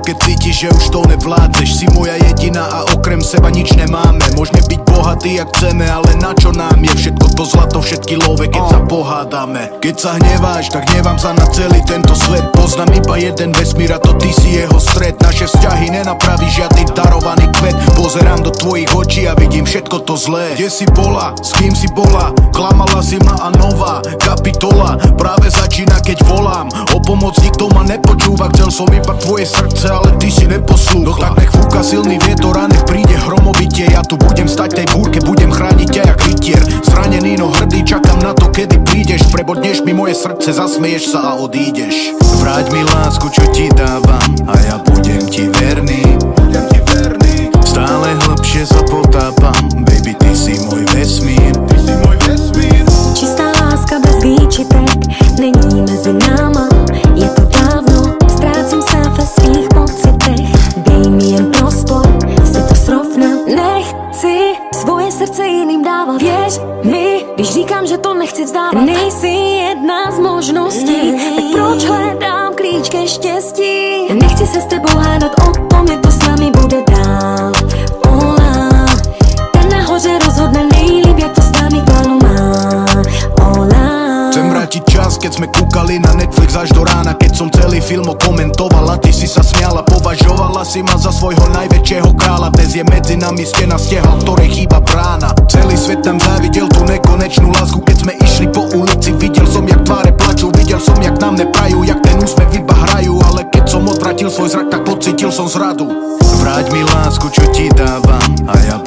keď cítiš, že už to nevládzeš. Si moja jediná a okrem seba nič nemáme. Môžeme byť bohatí jak chceme, ale na čo nám je všetko to zlato, všetky love, keď sa pohádame. Keď sa hneváš, tak hnevám sa na celý tento svet. Poznám iba jeden vesmír a to ty si jeho stred. Naše vzťahy nenapraví žiadny darovaný kvet. Pozerám do tvojich očí a vidím všetko to zlé. Kde si bola, s kým si bola, klamala si ma a nová kapitola práve začína, keď volám o pomoc, nikto ma nepočúva. Chcel som iba tvoje srdce, ale ty si neposlúchla. No tak nech fúka silný vietor a nech príde hromobitie. Ja tu budem stať tej búrke, budem chrániť ťa jak rytier. Zranený no hrdý, čakám na to, kedy prídeš. Prebodneš mi moje srdce, zasmeješ sa a odídeš. Vráť mi lásku, čo ti dávam, a ja budem ti verný. Stále hlbšie sa potápam, baby, ty si môj vesmír. Čistá láska bez výčitek není mezi náma. Je to dávno, ztrácím se ve svých pocitech. Dej mi jen prostor si to srovnat. Nechci svoje srdce jiným dávat. Věř mi, když říkám, že to nechci vzdávat. Nejsi jedna z možností, tak proč hledám klíč ke štěstí? Nechci se s tebou hádat o tom, jak to s námi bude dál. Ola, ten nahoře rozhodne nejlíp, jak to s námi plánu má. Ola. Chcem vrátiť čas, keď sme kúkali na Netflix až do rána. Keď som celý film okomentovala, ty si sa smiala. Považovala si ma za svojho najväčšieho kráľa. Dnes je medzi nami stena stehla, v ktorej chýba brána. Celý svet nám závidel tú nekonečnú lásku. Keď sme išli po ulici, videl som, jak tváre plačú. Videl som, jak nám neprajú, jak ten úsmev iba hrajú. Ale keď som odvratil svoj zrak, tak pocítil som zradu. Vráť mi lásku, čo ti dávam, a ja